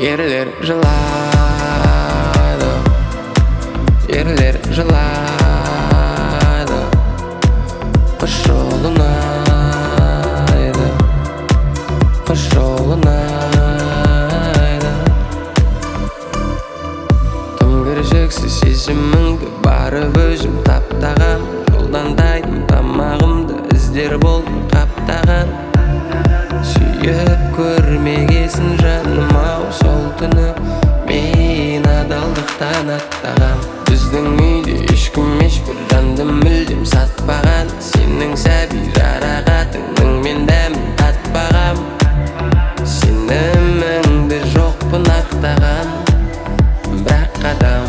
Yerler жылайды, ерлер жылайды, қыш жолынайды, қыш жолынайды. Тым кіржексіз сезіміңді барып өзім таптаған, жолдан тайдым тамағымды іздер болдым қаптаған. Сүйіп көрмегесін жаным-ау сол түні, мен адалдықтан аттаған. Біздің үйде ешкім ешбір жанды мүлдем сатпаған. Сенің сәби жарағатыңның мен дәмін татпағам. Сеніміңді жоқпын ақтаған, бірақ қадам.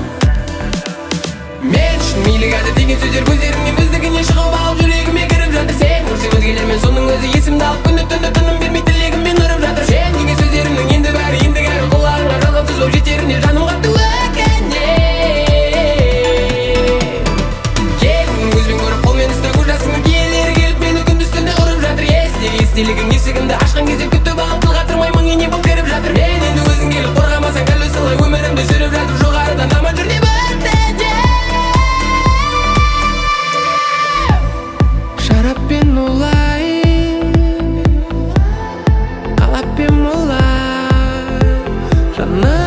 Мен үшін мейлігады деген сөздер көздеріңнен өздігінен шығып алып жүрегіме кіріп жатыр. Сен көрсең өзгелермен соның өзі есімді алып күні түні тыным бермей тілегіммен ұрып жатыр. Сен деген сөздерімнің енді бәрі құлағыңа жалғансыз боп жетеріне жаным қатты өкіне. Келдің көзбен көріп қолмен ұста көз жасыңның киелері келіп мені күндіз түнде ұрып жатыр. Естелігің есігімді ашқан кезде күтіп алып тіл қатырмай мың ене болып кіріп жатыр. Мен енді өзің келіп қорғамасаң дәл осылай өмірімді сүріп жатып жоғарыдан аман жүр деп шараппен улай, қалаппен улай жаным.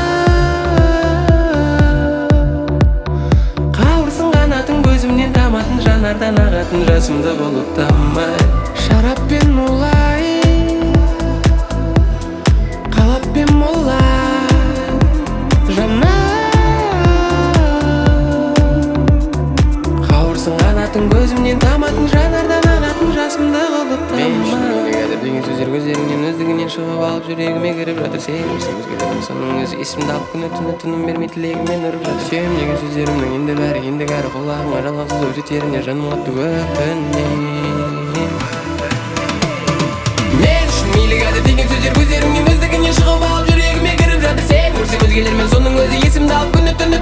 Қауырсын қанатын көзімнен таматын, жанардан ағатын жасымды болып тамай. Шараппен улай, қалаппен улай жаным. Қауырсын қанатын көзімнен таматын, жанардан ағатын жасымды қылып тамай. Мен үшін мейлігәдір деген сөздер көздеріңнен өздігінен шығып алып жүрегіме кіріп жатыр. Сен көрсең өзгелердің соның өзі есімді алып күні түні тыным бермей тілегіммен ұрып жатыр. Сүйем деген сөздерімнің енді бәрі құлағыңа жалғансыз боп жетеріне жаным қатты өкінем. Мен үшін мейлігәдір деген сөздер көздеріңнен өздігінен шығып алып жүрегіме кіріп жатыр. Сен көрсең өзгелермен соның өзі есімді алып күні түні